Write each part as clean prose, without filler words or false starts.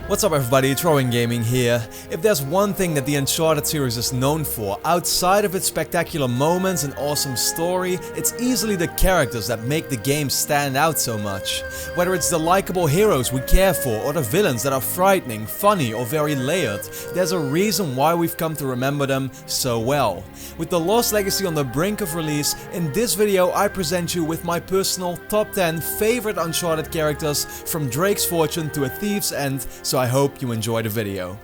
What's up everybody, Throwing Gaming here. If there's one thing that the Uncharted series is known for, outside of its spectacular moments and awesome story, it's easily the characters that make the game stand out so much. Whether it's the likable heroes we care for or the villains that are frightening, funny or very layered, there's a reason why we've come to remember them so well. With The Lost Legacy on the brink of release, in this video I present you with my personal top 10 favorite Uncharted characters from Drake's Fortune to A Thief's End, so I hope you enjoy the video.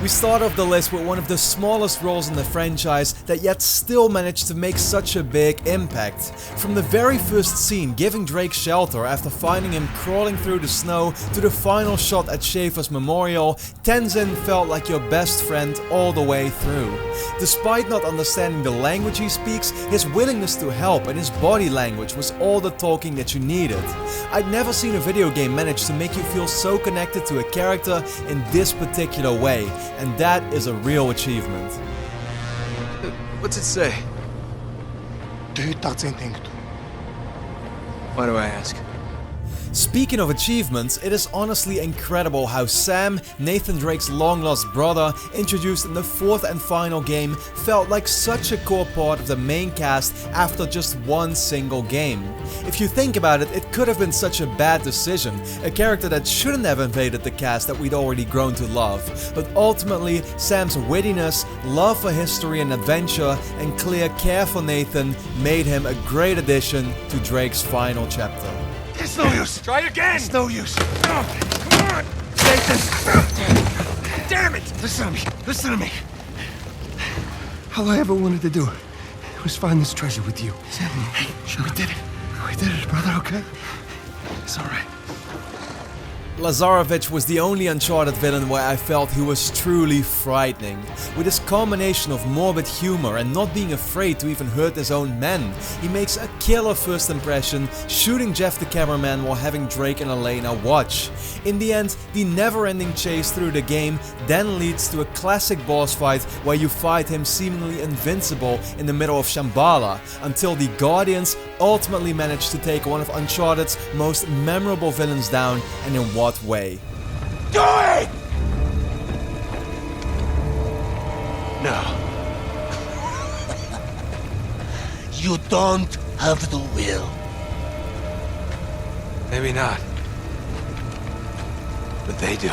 We start off the list with one of the smallest roles in the franchise that yet still managed to make such a big impact. From the very first scene giving Drake shelter after finding him crawling through the snow to the final shot at Schaefer's memorial, Tenzin felt like your best friend all the way through. Despite not understanding the language he speaks, his willingness to help and his body language was all the talking that you needed. I'd never seen a video game manage to make you feel so connected to a character in this particular way. And that is a real achievement. What's it say? Why do I ask? Speaking of achievements, it is honestly incredible how Sam, Nathan Drake's long-lost brother, introduced in the fourth and final game, felt like such a core part of the main cast after just one single game. If you think about it, it could have been such a bad decision, a character that shouldn't have invaded the cast that we'd already grown to love. But ultimately, Sam's wittiness, love for history and adventure, and clear care for Nathan made him a great addition to Drake's final chapter. It's no use. Try again! It's no use. Come on. Take this. Damn it! Listen to me. Listen to me. All I ever wanted to do was find this treasure with you. Hey, we did it. We did it, brother, okay? It's all right. Lazarevich was the only Uncharted villain where I felt he was truly frightening. With his combination of morbid humor and not being afraid to even hurt his own men, he makes a killer first impression, shooting Jeff the cameraman while having Drake and Elena watch. In the end, the never-ending chase through the game then leads to a classic boss fight where you fight him seemingly invincible in the middle of Shambhala, until the Guardians ultimately manage to take one of Uncharted's most memorable villains down, and in what way? Do it! No. You don't have the will. Maybe not. But they do.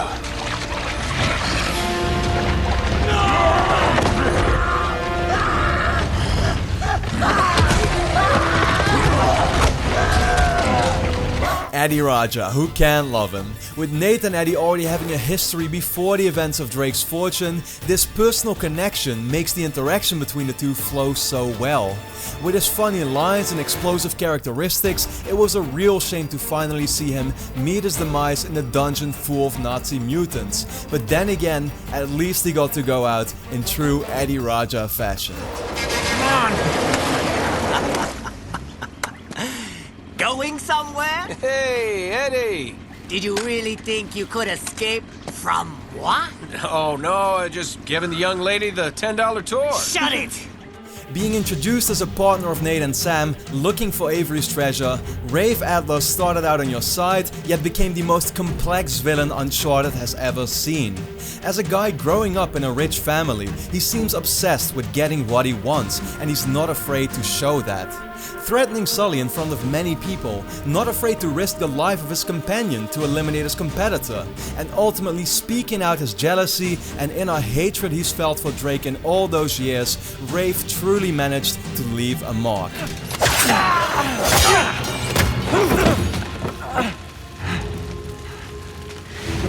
Eddie Raja, who can't love him? With Nate and Eddie already having a history before the events of Drake's Fortune, this personal connection makes the interaction between the two flow so well. With his funny lines and explosive characteristics, it was a real shame to finally see him meet his demise in a dungeon full of Nazi mutants. But then again, at least he got to go out in true Eddie Raja fashion. Come on! Going somewhere? Hey, Eddie! Did you really think you could escape from what? Oh no, just giving the young lady the $10 tour. Shut it! Being introduced as a partner of Nate and Sam, looking for Avery's treasure, Rafe Adler started out on your side, yet became the most complex villain Uncharted has ever seen. As a guy growing up in a rich family, he seems obsessed with getting what he wants, and he's not afraid to show that. Threatening Sully in front of many people, not afraid to risk the life of his companion to eliminate his competitor, and ultimately speaking out his jealousy and inner hatred he's felt for Drake in all those years, Rafe truly managed to leave a mark.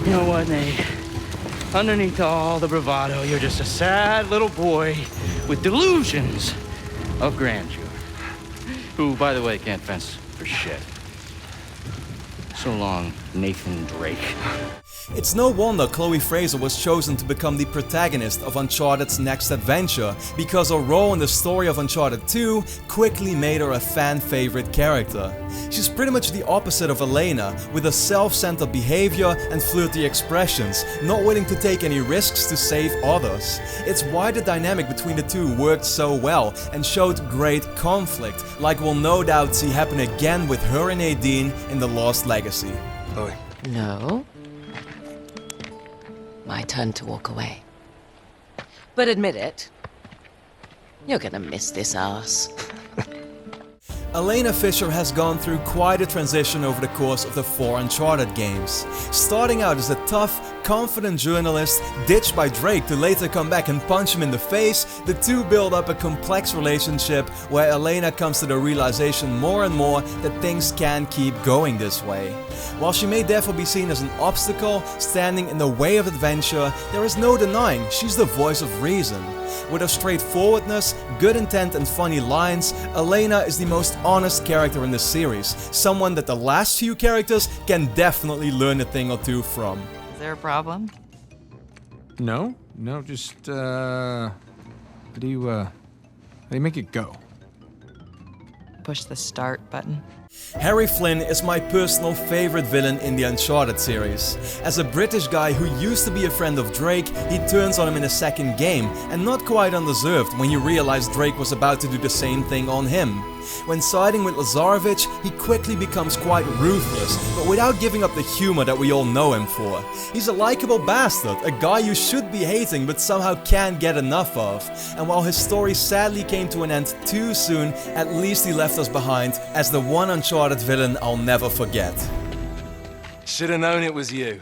You know what, Nate? Underneath all the bravado, you're just a sad little boy with delusions of grandeur. Who, by the way, can't fence for shit. So long, Nathan Drake. It's no wonder Chloe Fraser was chosen to become the protagonist of Uncharted's next adventure, because her role in the story of Uncharted 2 quickly made her a fan-favorite character. She's pretty much the opposite of Elena, with a self-centered behavior and flirty expressions, not willing to take any risks to save others. It's why the dynamic between the two worked so well and showed great conflict, like we'll no doubt see happen again with her and Nadine in The Lost Legacy. Chloe. No? my turn to walk away. But admit it, you're gonna miss this ass. Elena Fisher has gone through quite a transition over the course of the 4 Uncharted games. Starting out as a tough, confident journalist, ditched by Drake to later come back and punch him in the face, the two build up a complex relationship where Elena comes to the realization more and more that things can't keep going this way. While she may therefore be seen as an obstacle standing in the way of adventure, there is no denying she's the voice of reason. With her straightforwardness, good intent and funny lines, Elena is the most honest character in the series, someone that the last few characters can definitely learn a thing or two from. Is there a problem? No, just, how do you make it go? Push the start button. Harry Flynn is my personal favorite villain in the Uncharted series. As a British guy who used to be a friend of Drake, he turns on him in the second game, and not quite undeserved when you realize Drake was about to do the same thing on him. When siding with Lazarevich, he quickly becomes quite ruthless, but without giving up the humor that we all know him for. He's a likable bastard, a guy you should be hating but somehow can't get enough of. And while his story sadly came to an end too soon, at least he left us behind as the one Uncharted villain I'll never forget. Should've known it was you.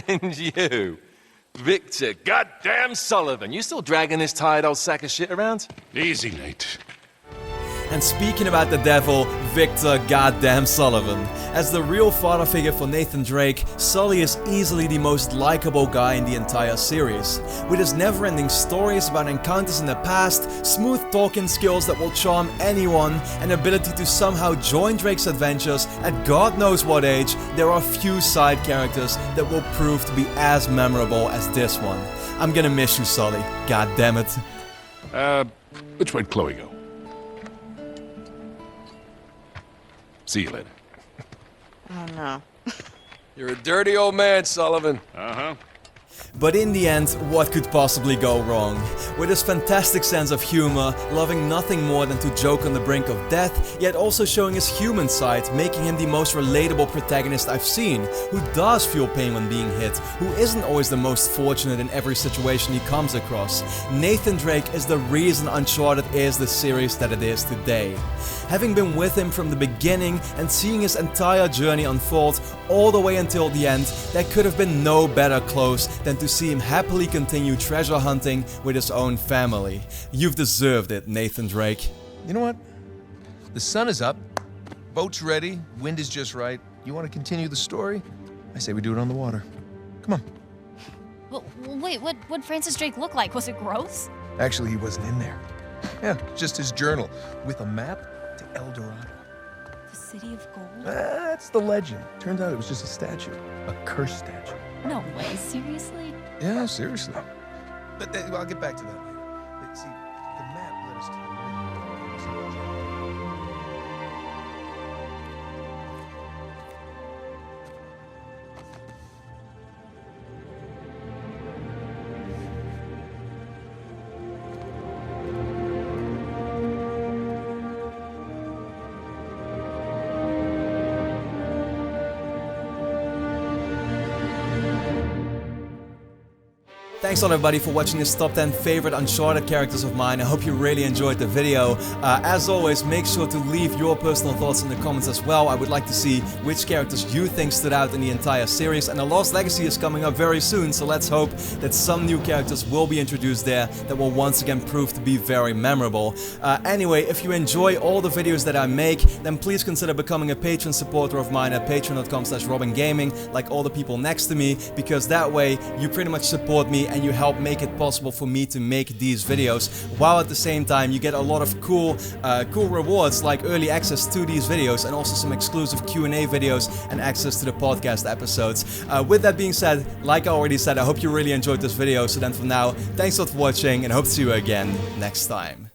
And you, Victor goddamn Sullivan. You still dragging this tired old sack of shit around? Easy, Nate. And speaking about the devil, Victor goddamn Sullivan. As the real father figure for Nathan Drake, Sully is easily the most likable guy in the entire series. With his never-ending stories about encounters in the past, smooth talking skills that will charm anyone, and ability to somehow join Drake's adventures at God knows what age, there are few side characters that will prove to be as memorable as this one. I'm gonna miss you, Sully. God damn it. Which way'd Chloe go? See you later. Oh no. You're a dirty old man, Sullivan. Uh-huh. But in the end, what could possibly go wrong? With his fantastic sense of humor, loving nothing more than to joke on the brink of death, yet also showing his human side, making him the most relatable protagonist I've seen, who does feel pain when being hit, who isn't always the most fortunate in every situation he comes across. Nathan Drake is the reason Uncharted is the series that it is today. Having been with him from the beginning and seeing his entire journey unfold all the way until the end, there could have been no better close than to see him happily continue treasure hunting with his own family. You've deserved it, Nathan Drake. You know what? The sun is up, boat's ready, wind is just right. You want to continue the story? I say we do it on the water. Come on. Well, wait, what'd Francis Drake look like? Was it gross? Actually, he wasn't in there. Yeah, just his journal with a map to El Dorado. The City of Gold? That's the legend. Turns out it was just a statue. A cursed statue. No way, seriously? Yeah, seriously. But I'll get back to that later. But see, the map led us to the Thanks a lot everybody for watching this top 10 favorite Uncharted characters of mine. I hope you really enjoyed the video. As always, make sure to leave your personal thoughts in the comments as well. I would like to see which characters you think stood out in the entire series. And The Lost Legacy is coming up very soon, so let's hope that some new characters will be introduced there that will once again prove to be very memorable. Anyway, if you enjoy all the videos that I make, then please consider becoming a Patreon supporter of mine at patreon.com/robingaming, like all the people next to me, because that way you pretty much support me and you help make it possible for me to make these videos, while at the same time you get a lot of cool rewards like early access to these videos and also some exclusive Q&A videos and access to the podcast episodes. With that being said, like I already said, I hope you really enjoyed this video. So then for now, thanks a lot for watching and I hope to see you again next time.